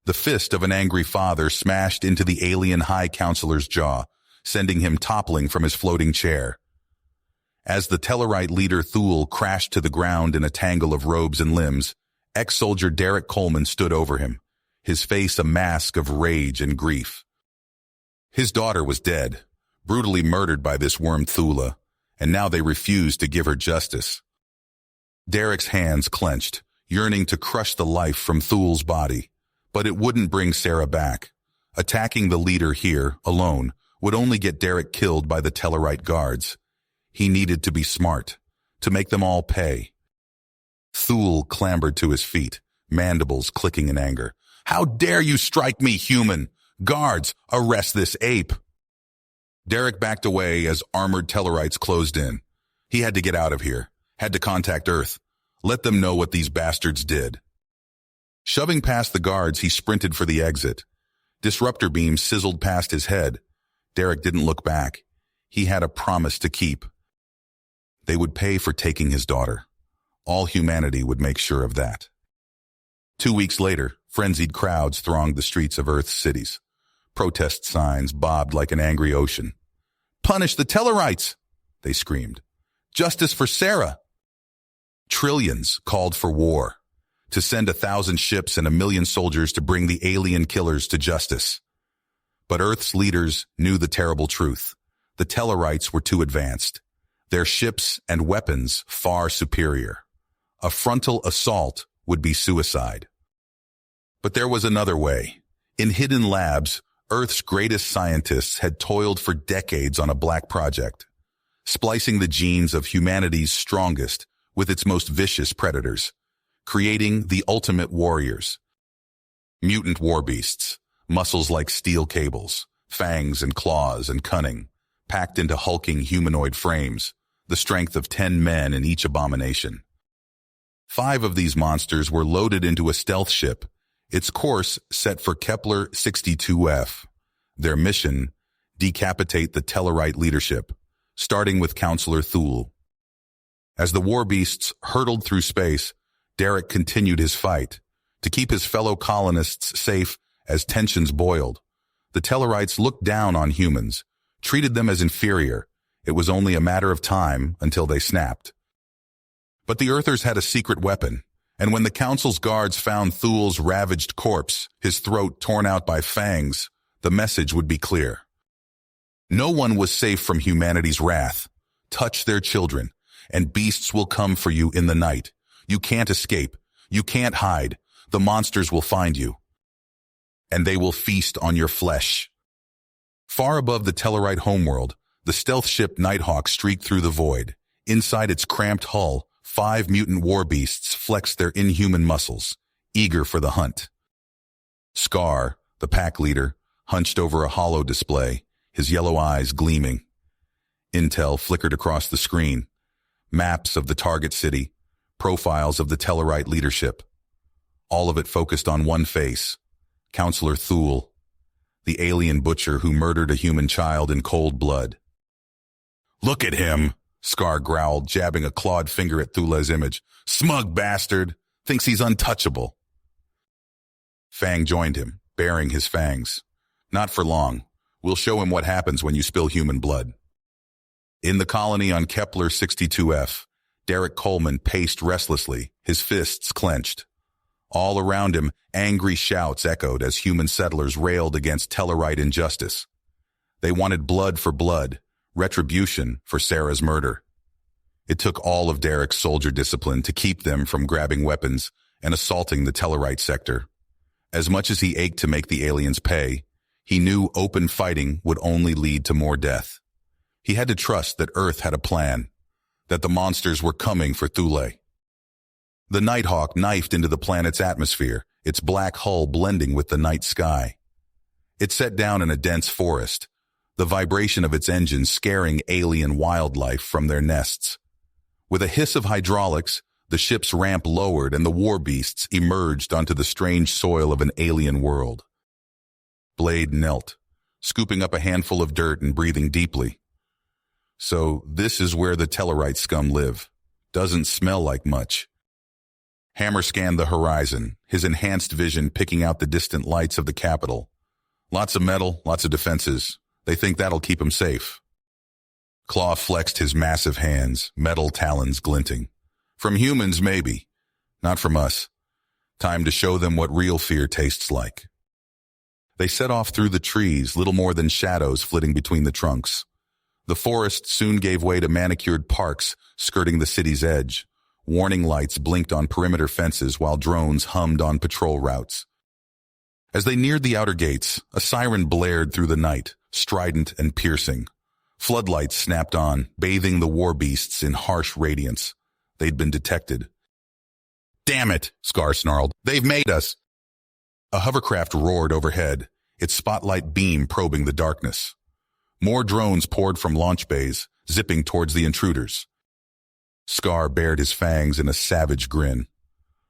The fist of an angry father smashed into the alien High Counselor's jaw, sending him toppling from his floating chair. As the Tellarite leader Thule crashed to the ground in a tangle of robes and limbs, ex-soldier Derek Coleman stood over him, his face a mask of rage and grief. His daughter was dead, brutally murdered by this worm Thule, and now they refused to give her justice. Derek's hands clenched, yearning to crush the life from Thule's body, but it wouldn't bring Sarah back. Attacking the leader here, alone, would only get Derek killed by the Tellarite guards. He needed to be smart, to make them all pay. Thule clambered to his feet, mandibles clicking in anger. "How dare you strike me, human! Guards, arrest this ape!" Derek backed away as armored Tellarites closed in. He had to get out of here, had to contact Earth, let them know what these bastards did. Shoving past the guards, he sprinted for the exit. Disruptor beams sizzled past his head. Derek didn't look back. He had a promise to keep. They would pay for taking his daughter. All humanity would make sure of that. 2 weeks later, frenzied crowds thronged the streets of Earth's cities. Protest signs bobbed like an angry ocean. "Punish the Tellarites!" they screamed. "Justice for Sarah!" Trillions called for war, to send 1,000 ships and 1,000,000 soldiers to bring the alien killers to justice. But Earth's leaders knew the terrible truth. The Tellarites were too advanced. Their ships and weapons far superior. A frontal assault would be suicide. But there was another way. In hidden labs, Earth's greatest scientists had toiled for decades on a black project, splicing the genes of humanity's strongest with its most vicious predators, creating the ultimate warriors. Mutant warbeasts, muscles like steel cables, fangs and claws and cunning, packed into hulking humanoid frames, the strength of 10 men in each abomination. 5 of these monsters were loaded into a stealth ship, its course set for Kepler 62F. Their mission, decapitate the Tellarite leadership, starting with Counselor Thule. As the Warbeasts hurtled through space, Derek continued his fight to keep his fellow colonists safe as tensions boiled. The Tellarites looked down on humans, treated them as inferior. It was only a matter of time until they snapped. But the Earthers had a secret weapon, and when the Council's guards found Thule's ravaged corpse, his throat torn out by fangs, the message would be clear. No one was safe from humanity's wrath. Touch their children, and beasts will come for you in the night. You can't escape. You can't hide. The monsters will find you. And they will feast on your flesh. Far above the Tellarite homeworld, the stealth ship Nighthawk streaked through the void. Inside its cramped hull, 5 mutant warbeasts flexed their inhuman muscles, eager for the hunt. Scar, the pack leader, hunched over a holo display, his yellow eyes gleaming. Intel flickered across the screen. Maps of the target city, profiles of the Tellarite leadership. All of it focused on one face, Counselor Thule, the alien butcher who murdered a human child in cold blood. "Look at him," Scar growled, jabbing a clawed finger at Thule's image. "Smug bastard, thinks he's untouchable." Fang joined him, baring his fangs. "Not for long. We'll show him what happens when you spill human blood." In the colony on Kepler 62F, Derek Coleman paced restlessly, his fists clenched. All around him, angry shouts echoed as human settlers railed against Tellarite injustice. They wanted blood for blood, retribution for Sarah's murder. It took all of Derek's soldier discipline to keep them from grabbing weapons and assaulting the Tellarite sector. As much as he ached to make the aliens pay, he knew open fighting would only lead to more death. He had to trust that Earth had a plan, that the monsters were coming for Thule. The Nighthawk knifed into the planet's atmosphere, its black hull blending with the night sky. It set down in a dense forest, the vibration of its engines scaring alien wildlife from their nests. With a hiss of hydraulics, the ship's ramp lowered and the warbeasts emerged onto the strange soil of an alien world. Blade knelt, scooping up a handful of dirt and breathing deeply. So this is where the Tellarite scum live. Doesn't smell like much. Hammer scanned the horizon, his enhanced vision picking out the distant lights of the capital. Lots of metal, lots of defenses. They think that'll keep him safe. Claw flexed his massive hands, metal talons glinting. From humans, maybe. Not from us. Time to show them what real fear tastes like. They set off through the trees, little more than shadows flitting between the trunks. The forest soon gave way to manicured parks skirting the city's edge. Warning lights blinked on perimeter fences while drones hummed on patrol routes. As they neared the outer gates, a siren blared through the night, strident and piercing. Floodlights snapped on, bathing the Warbeasts in harsh radiance. They'd been detected. "Damn it," Scar snarled. "They've made us." A hovercraft roared overhead, its spotlight beam probing the darkness. More drones poured from launch bays, zipping towards the intruders. Scar bared his fangs in a savage grin.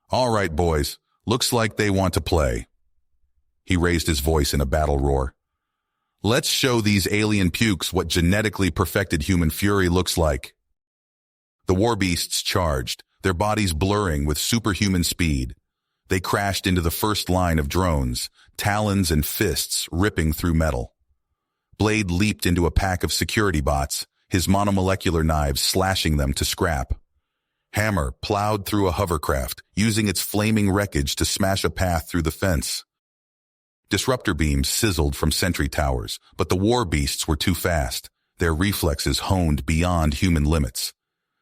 "All right, boys. Looks like they want to play." He raised his voice in a battle roar. "Let's show these alien pukes what genetically perfected human fury looks like." The Warbeasts charged, their bodies blurring with superhuman speed. They crashed into the first line of drones, talons and fists ripping through metal. Blade leaped into a pack of security bots, his monomolecular knives slashing them to scrap. Hammer plowed through a hovercraft, using its flaming wreckage to smash a path through the fence. Disruptor beams sizzled from sentry towers, but the Warbeasts were too fast, their reflexes honed beyond human limits.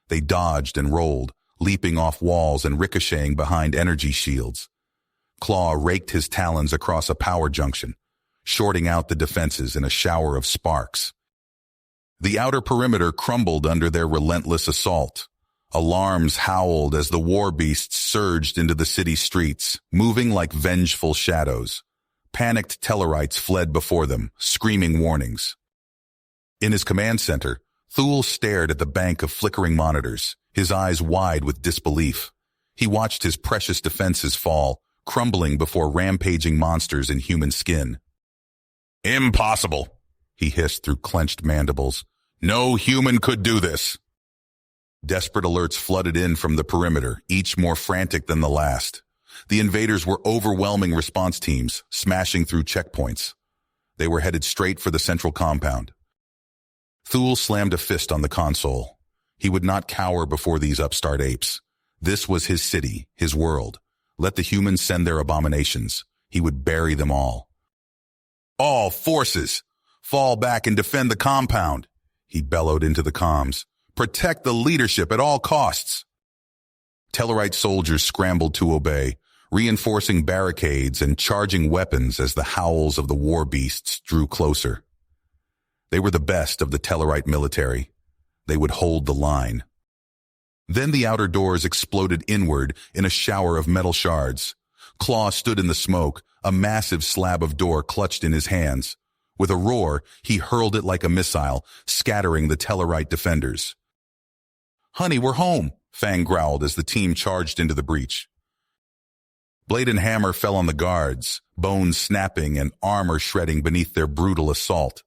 They dodged and rolled, leaping off walls and ricocheting behind energy shields. Claw raked his talons across a power junction, shorting out the defenses in a shower of sparks. The outer perimeter crumbled under their relentless assault. Alarms howled as the Warbeasts surged into the city streets, moving like vengeful shadows. Panicked Tellarites fled before them, screaming warnings. In his command center, Thule stared at the bank of flickering monitors, his eyes wide with disbelief. He watched his precious defenses fall, crumbling before rampaging monsters in human skin. "Impossible," he hissed through clenched mandibles. "No human could do this." Desperate alerts flooded in from the perimeter, each more frantic than the last. The invaders were overwhelming response teams, smashing through checkpoints. They were headed straight for the central compound. Thule slammed a fist on the console. He would not cower before these upstart apes. This was his city, his world. Let the humans send their abominations. He would bury them all. "All forces, fall back and defend the compound," he bellowed into the comms. "Protect the leadership at all costs." Tellarite soldiers scrambled to obey, reinforcing barricades and charging weapons as the howls of the Warbeasts drew closer. They were the best of the Tellarite military. They would hold the line. Then the outer doors exploded inward in a shower of metal shards. Claw stood in the smoke, a massive slab of door clutched in his hands. With a roar, he hurled it like a missile, scattering the Tellarite defenders. "Honey, we're home," Fang growled as the team charged into the breach. Blade and Hammer fell on the guards, bones snapping and armor shredding beneath their brutal assault.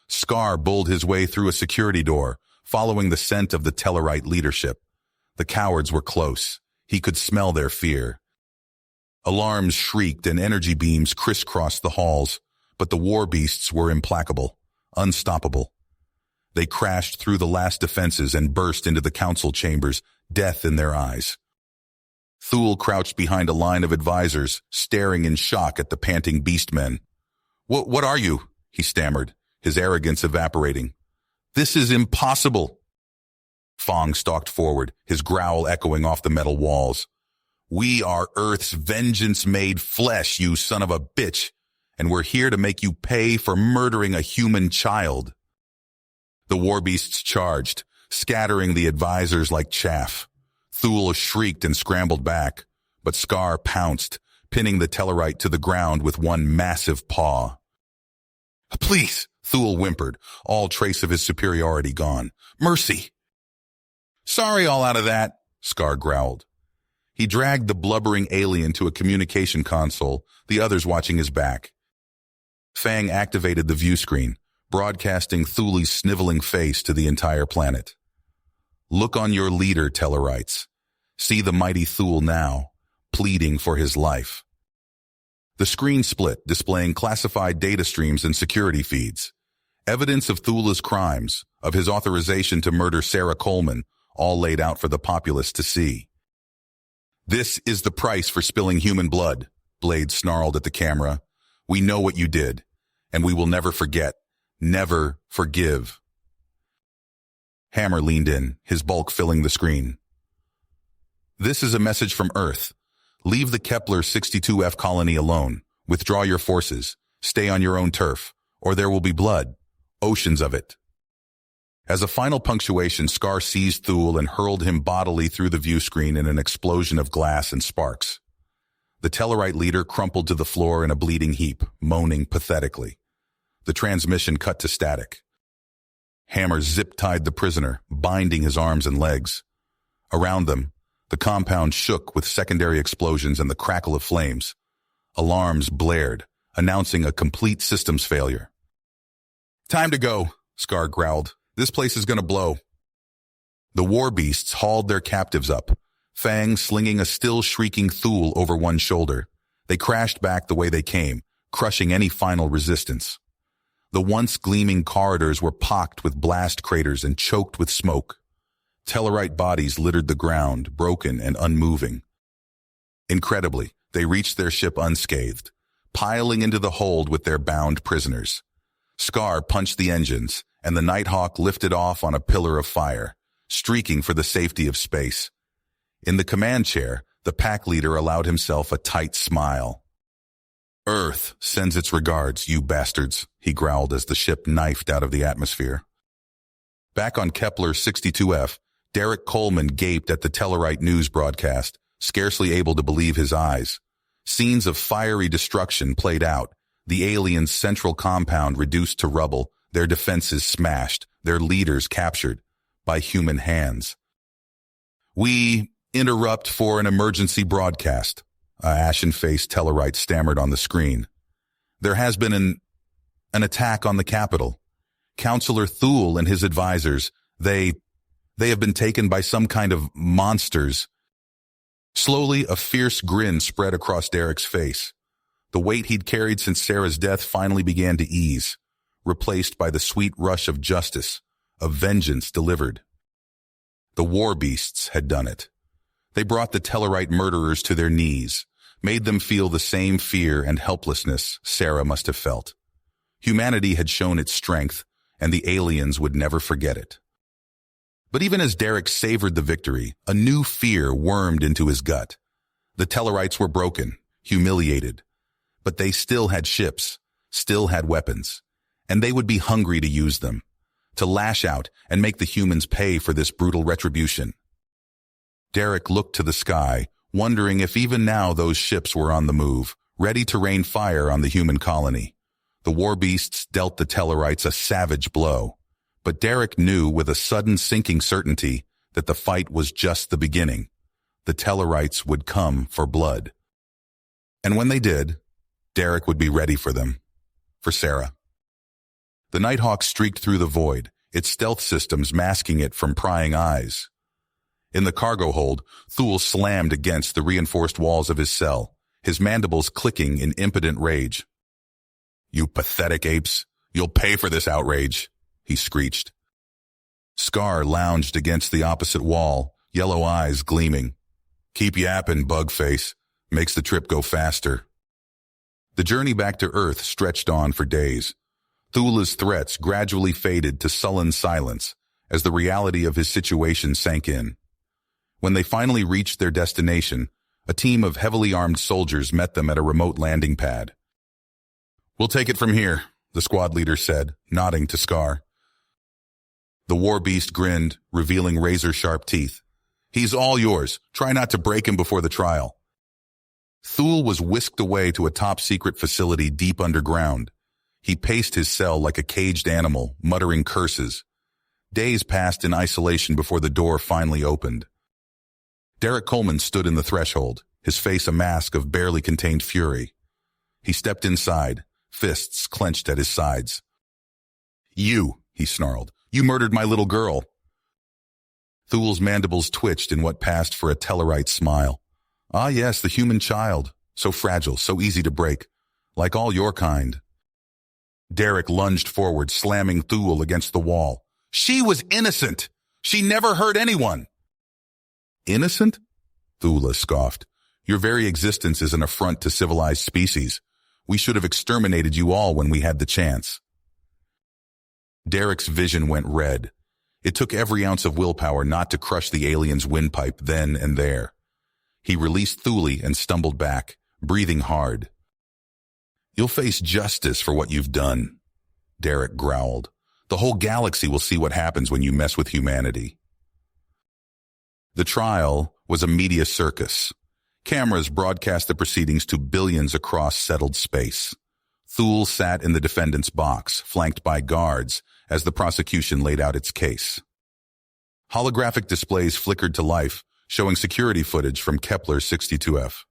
Scar bulled his way through a security door, following the scent of the Tellarite leadership. The cowards were close. He could smell their fear. Alarms shrieked and energy beams crisscrossed the halls, but the Warbeasts were implacable, unstoppable. They crashed through the last defenses and burst into the council chambers, death in their eyes. Thule crouched behind a line of advisors, staring in shock at the panting beastmen. What are you?" he stammered, his arrogance evaporating. "This is impossible." Fong stalked forward, his growl echoing off the metal walls. "We are Earth's vengeance made flesh, you son of a bitch, and we're here to make you pay for murdering a human child." The Warbeasts charged, scattering the advisors like chaff. Thule shrieked and scrambled back, but Scar pounced, pinning the Tellarite to the ground with one massive paw. "Please," Thule whimpered, all trace of his superiority gone. "Mercy." "Sorry all out of that," Scar growled. He dragged the blubbering alien to a communication console, the others watching his back. Fang activated the view screen, broadcasting Thule's sniveling face to the entire planet. "Look on your leader, Tellarites. See the mighty Thule now. pleading for his life. The screen split, displaying classified data streams and security feeds. Evidence of Thula's crimes, of his authorization to murder Sarah Coleman, all laid out for the populace to see. "This is the price for spilling human blood," Blade snarled at the camera. "We know what you did, and we will never forget, never forgive." Hammer leaned in, his bulk filling the screen. "This is a message from Earth. Leave the Kepler 62F colony alone. Withdraw your forces. Stay on your own turf, or there will be blood. Oceans of it." As a final punctuation, Scar seized Thule and hurled him bodily through the view screen in an explosion of glass and sparks. The Tellarite leader crumpled to the floor in a bleeding heap, moaning pathetically. The transmission cut to static. Hammer zip-tied the prisoner, binding his arms and legs. Around them, the compound shook with secondary explosions and the crackle of flames. Alarms blared, announcing a complete systems failure. "Time to go," Scar growled. "This place is gonna blow." The Warbeasts hauled their captives up, Fang slinging a still shrieking Thule over one shoulder. They crashed back the way they came, crushing any final resistance. The once gleaming corridors were pocked with blast craters and choked with smoke. Tellarite bodies littered the ground, broken and unmoving. Incredibly, they reached their ship unscathed, piling into the hold with their bound prisoners. Scar punched the engines, and the Nighthawk lifted off on a pillar of fire, streaking for the safety of space. In the command chair, the pack leader allowed himself a tight smile. "Earth sends its regards, you bastards," he growled as the ship knifed out of the atmosphere. Back on Kepler 62F, Derek Coleman gaped at the Tellarite news broadcast, scarcely able to believe his eyes. Scenes of fiery destruction played out, the aliens' central compound reduced to rubble, their defenses smashed, their leaders captured by human hands. "We interrupt for an emergency broadcast," a ashen-faced Tellarite stammered on the screen. "There has been an attack on the Capitol. Counselor Thule and his advisors, they have been taken by some kind of monsters." Slowly, a fierce grin spread across Derek's face. The weight he'd carried since Sarah's death finally began to ease, replaced by the sweet rush of justice, of vengeance delivered. The Warbeasts had done it. They brought the Tellarite murderers to their knees, made them feel the same fear and helplessness Sarah must have felt. Humanity had shown its strength, and the aliens would never forget it. But even as Derek savored the victory, a new fear wormed into his gut. The Tellarites were broken, humiliated, but they still had ships, still had weapons, and they would be hungry to use them, to lash out and make the humans pay for this brutal retribution. Derek looked to the sky, wondering if even now those ships were on the move, ready to rain fire on the human colony. The Warbeasts dealt the Tellarites a savage blow, but Derek knew with a sudden sinking certainty that the fight was just the beginning. The Tellarites would come for blood. And when they did, Derek would be ready for them, for Sarah. The Nighthawk streaked through the void, its stealth systems masking it from prying eyes. In the cargo hold, Thule slammed against the reinforced walls of his cell, his mandibles clicking in impotent rage. "You pathetic apes, you'll pay for this outrage," he screeched. Scar lounged against the opposite wall, yellow eyes gleaming. "Keep yapping, bugface. Makes the trip go faster." The journey back to Earth stretched on for days. Thula's threats gradually faded to sullen silence as the reality of his situation sank in. When they finally reached their destination, a team of heavily armed soldiers met them at a remote landing pad. "We'll take it from here," the squad leader said, nodding to Scar. The Warbeast grinned, revealing razor-sharp teeth. "He's all yours. Try not to break him before the trial." Thule was whisked away to a top-secret facility deep underground. He paced his cell like a caged animal, muttering curses. Days passed in isolation before the door finally opened. Derek Coleman stood in the threshold, his face a mask of barely contained fury. He stepped inside, fists clenched at his sides. "You," he snarled, "you murdered my little girl." Thule's mandibles twitched in what passed for a Tellarite smile. Ah yes, the human child. So fragile, so easy to break. Like all your kind. Derek lunged forward, slamming Thule against the wall. She was innocent! She never hurt anyone! Innocent? Thule scoffed. Your very existence is an affront to civilized species. We should have exterminated you all when we had the chance. Derek's vision went red. It took every ounce of willpower not to crush the alien's windpipe then and there. He released Thule and stumbled back, breathing hard. You'll face justice for what you've done, Derek growled. The whole galaxy will see what happens when you mess with humanity. The trial was a media circus. Cameras broadcast the proceedings to billions across settled space. Thule sat in the defendant's box, flanked by guards, as the prosecution laid out its case. Holographic displays flickered to life, showing security footage from Kepler 62F.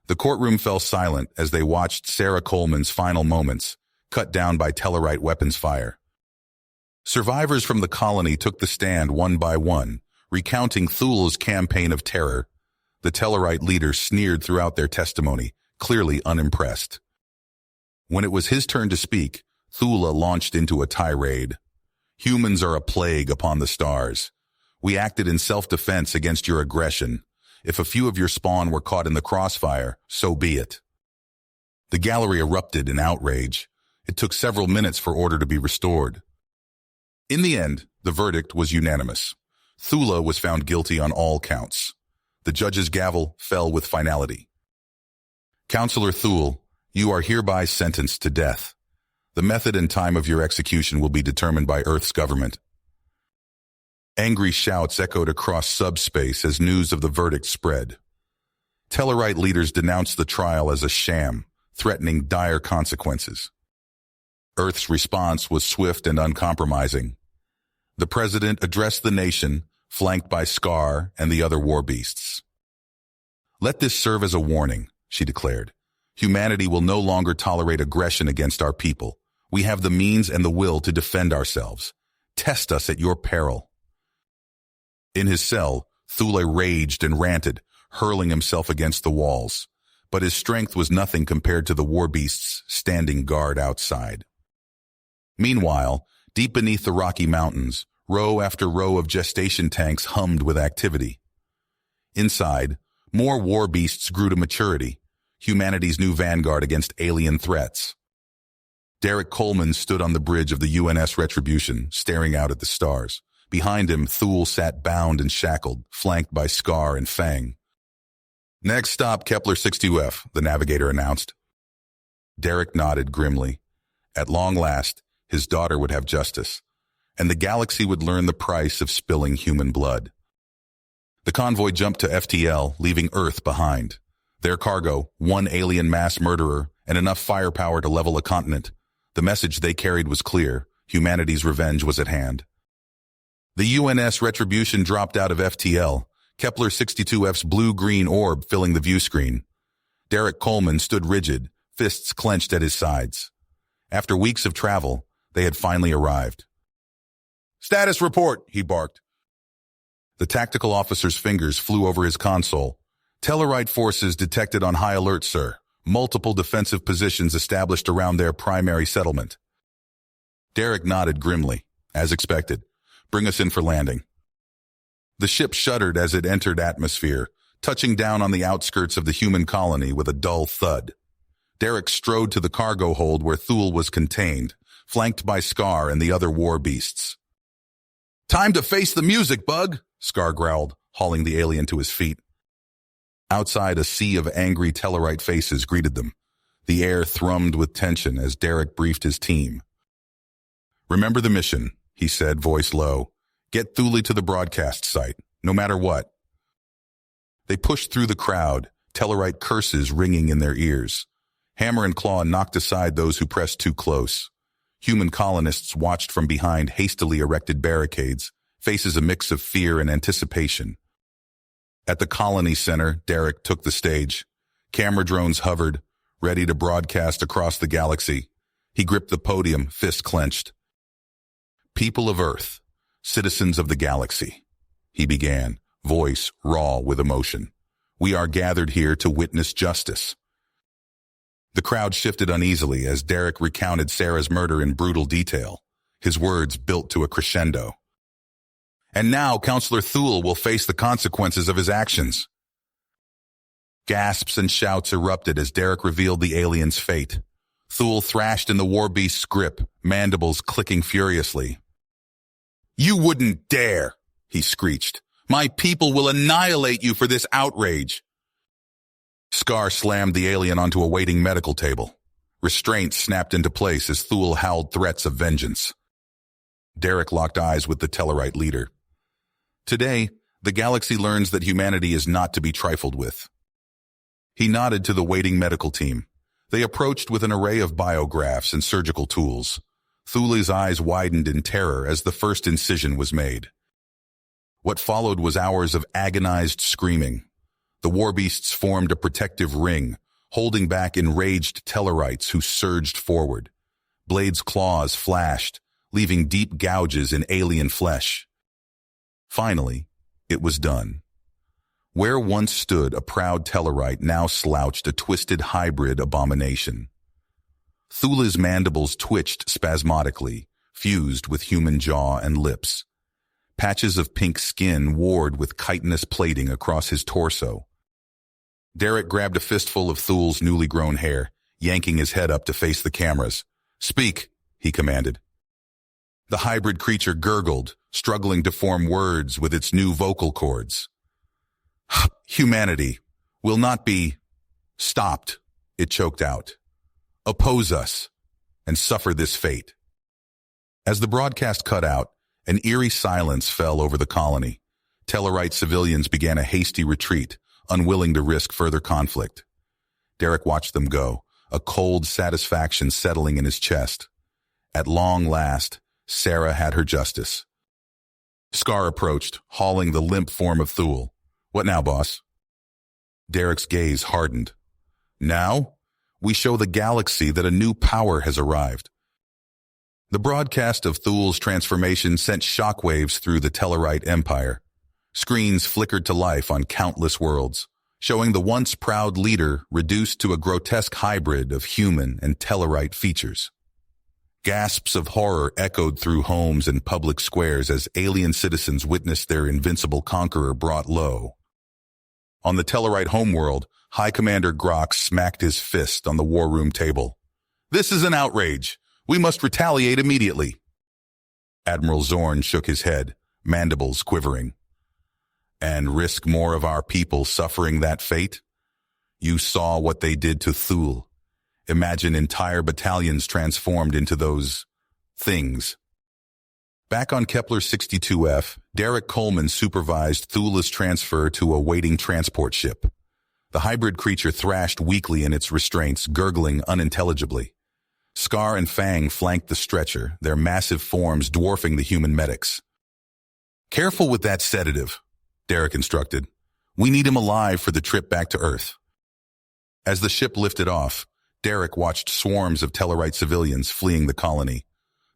The courtroom fell silent as they watched Sarah Coleman's final moments, cut down by Tellarite weapons fire. Survivors from the colony took the stand one by one, recounting Thule's campaign of terror. The Tellarite leaders sneered throughout their testimony, clearly unimpressed. When it was his turn to speak, Thule launched into a tirade. Humans are a plague upon the stars. We acted in self-defense against your aggression. If a few of your spawn were caught in the crossfire, so be it. The gallery erupted in outrage. It took several minutes for order to be restored. In the end, the verdict was unanimous. Thule was found guilty on all counts. The judge's gavel fell with finality. Counselor Thule, you are hereby sentenced to death. The method and time of your execution will be determined by Earth's government. Angry shouts echoed across subspace as news of the verdict spread. Tellarite leaders denounced the trial as a sham, threatening dire consequences. Earth's response was swift and uncompromising. The president addressed the nation, flanked by Scar and the other Warbeasts. Let this serve as a warning, she declared. Humanity will no longer tolerate aggression against our people. We have the means and the will to defend ourselves. Test us at your peril. In his cell, Thule raged and ranted, hurling himself against the walls. But his strength was nothing compared to the Warbeasts standing guard outside. Meanwhile, deep beneath the Rocky Mountains, row after row of gestation tanks hummed with activity. Inside, more Warbeasts grew to maturity, humanity's new vanguard against alien threats. Derek Coleman stood on the bridge of the UNS Retribution, staring out at the stars. Behind him, Thule sat bound and shackled, flanked by Scar and Fang. Next stop, Kepler 62F, the navigator announced. Derek nodded grimly. At long last, his daughter would have justice, and the galaxy would learn the price of spilling human blood. The convoy jumped to FTL, leaving Earth behind. Their cargo, one alien mass murderer, and enough firepower to level a continent. The message they carried was clear. Humanity's revenge was at hand. The UNS Retribution dropped out of FTL, Kepler 62F's blue-green orb filling the view screen. Derek Coleman stood rigid, fists clenched at his sides. After weeks of travel, they had finally arrived. Status report, he barked. The tactical officer's fingers flew over his console. Tellarite forces detected on high alert, sir. Multiple defensive positions established around their primary settlement. Derek nodded grimly. As expected. Bring us in for landing. The ship shuddered as it entered atmosphere, touching down on the outskirts of the human colony with a dull thud. Derek strode to the cargo hold where Thule was contained, flanked by Scar and the other Warbeasts. Time to face the music, Bug, Scar growled, hauling the alien to his feet. Outside, a sea of angry Tellarite faces greeted them. The air thrummed with tension as Derek briefed his team. Remember the mission, he said, voice low. Get Thule to the broadcast site, no matter what. They pushed through the crowd, Tellarite curses ringing in their ears. Hammer and Claw knocked aside those who pressed too close. Human colonists watched from behind hastily erected barricades, faces a mix of fear and anticipation. At the colony center, Derek took the stage. Camera drones hovered, ready to broadcast across the galaxy. He gripped the podium, fist clenched. People of Earth, citizens of the galaxy, he began, voice raw with emotion. We are gathered here to witness justice. The crowd shifted uneasily as Derek recounted Sarah's murder in brutal detail, his words built to a crescendo. And now Counselor Thule will face the consequences of his actions. Gasps and shouts erupted as Derek revealed the alien's fate. Thule thrashed in the Warbeast's grip, mandibles clicking furiously. "You wouldn't dare," he screeched. "My people will annihilate you for this outrage." Scar slammed the alien onto a waiting medical table. Restraints snapped into place as Thule howled threats of vengeance. Derek locked eyes with the Tellarite leader. Today, the galaxy learns that humanity is not to be trifled with. He nodded to the waiting medical team. They approached with an array of biographs and surgical tools. Thule's eyes widened in terror as the first incision was made. What followed was hours of agonized screaming. The Warbeasts formed a protective ring, holding back enraged Tellarites who surged forward. Blade's claws flashed, leaving deep gouges in alien flesh. Finally, it was done. Where once stood a proud Tellarite now slouched a twisted hybrid abomination. Thule's mandibles twitched spasmodically, fused with human jaw and lips. Patches of pink skin warred with chitinous plating across his torso. Derek grabbed a fistful of Thule's newly grown hair, yanking his head up to face the cameras. "Speak," he commanded. The hybrid creature gurgled, struggling to form words with its new vocal cords. "Humanity will not be stopped," it choked out. "Oppose us and suffer this fate." As the broadcast cut out, an eerie silence fell over the colony. Tellarite civilians began a hasty retreat, unwilling to risk further conflict. Derek watched them go, a cold satisfaction settling in his chest. At long last, Sarah had her justice. Scar approached, hauling the limp form of Thule. "What now, boss?" Derek's gaze hardened. "Now, we show the galaxy that a new power has arrived." The broadcast of Thule's transformation sent shockwaves through the Tellarite Empire. Screens flickered to life on countless worlds, showing the once proud leader reduced to a grotesque hybrid of human and Tellarite features. Gasps of horror echoed through homes and public squares as alien citizens witnessed their invincible conqueror brought low. On the Tellarite homeworld, High Commander Grox smacked his fist on the war room table. "This is an outrage. We must retaliate immediately." Admiral Zorn shook his head, mandibles quivering. "And risk more of our people suffering that fate? You saw what they did to Thule. Imagine entire battalions transformed into those things." Back on Kepler 62F, Derek Coleman supervised Thule's transfer to a waiting transport ship. The hybrid creature thrashed weakly in its restraints, gurgling unintelligibly. Scar and Fang flanked the stretcher, their massive forms dwarfing the human medics. "Careful with that sedative," Derek instructed. "We need him alive for the trip back to Earth." As the ship lifted off, Derek watched swarms of Tellarite civilians fleeing the colony.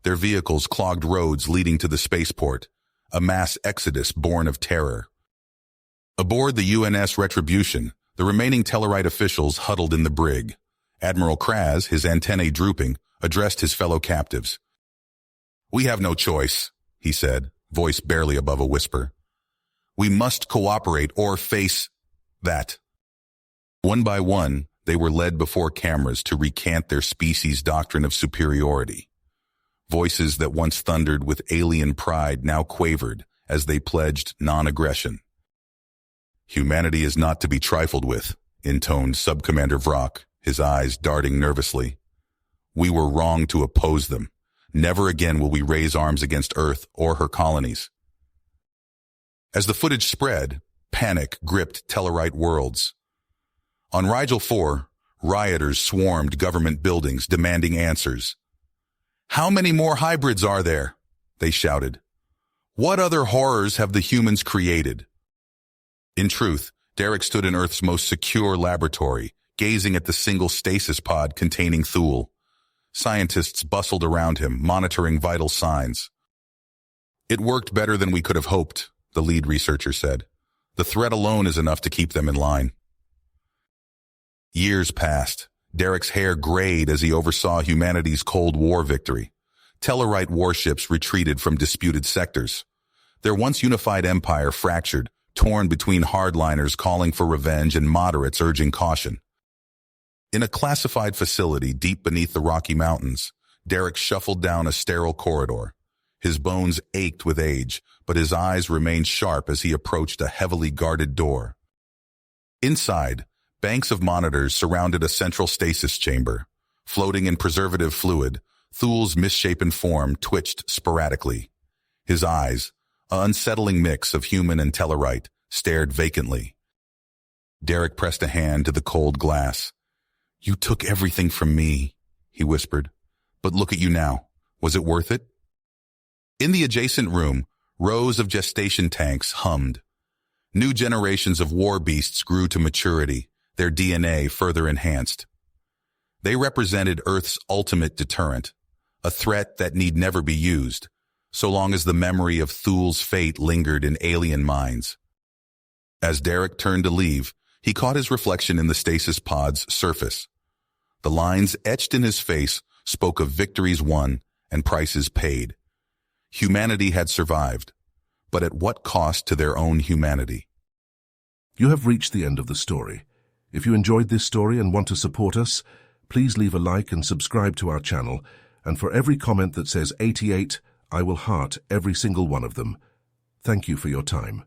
Their vehicles clogged roads leading to the spaceport, a mass exodus born of terror. Aboard the UNS Retribution, the remaining Tellarite officials huddled in the brig. Admiral Kraz, his antennae drooping, addressed his fellow captives. "We have no choice," he said, voice barely above a whisper. "We must cooperate or face that." One by one, they were led before cameras to recant their species' doctrine of superiority. Voices that once thundered with alien pride now quavered as they pledged non-aggression. "Humanity is not to be trifled with," intoned Subcommander Vrock, his eyes darting nervously. "We were wrong to oppose them. Never again will we raise arms against Earth or her colonies." As the footage spread, panic gripped Tellarite worlds. On Rigel 4, rioters swarmed government buildings demanding answers. "How many more hybrids are there?" they shouted. "What other horrors have the humans created?" In truth, Derek stood in Earth's most secure laboratory, gazing at the single stasis pod containing Thule. Scientists bustled around him, monitoring vital signs. "It worked better than we could have hoped," the lead researcher said. The threat alone is enough to keep them in line. Years passed. Derek's hair grayed as he oversaw humanity's Cold War victory. Tellarite warships retreated from disputed sectors. Their once unified empire fractured, torn between hardliners calling for revenge and moderates urging caution. In a classified facility deep beneath the Rocky Mountains, Derek shuffled down a sterile corridor. His bones ached with age, but his eyes remained sharp as he approached a heavily guarded door. Inside, banks of monitors surrounded a central stasis chamber. Floating in preservative fluid, Thul's misshapen form twitched sporadically. His eyes, an unsettling mix of human and Tellarite, stared vacantly. Derek pressed a hand to the cold glass. "You took everything from me," he whispered. "But look at you now. Was it worth it?" In the adjacent room, rows of gestation tanks hummed. New generations of Warbeasts grew to maturity, their DNA further enhanced. They represented Earth's ultimate deterrent, a threat that need never be used, so long as the memory of Thul's fate lingered in alien minds. As Derek turned to leave, he caught his reflection in the stasis pod's surface. The lines etched in his face spoke of victories won and prices paid. Humanity had survived, but at what cost to their own humanity? You have reached the end of the story. If you enjoyed this story and want to support us, please leave a like and subscribe to our channel, and for every comment that says 88, I will heart every single one of them. Thank you for your time.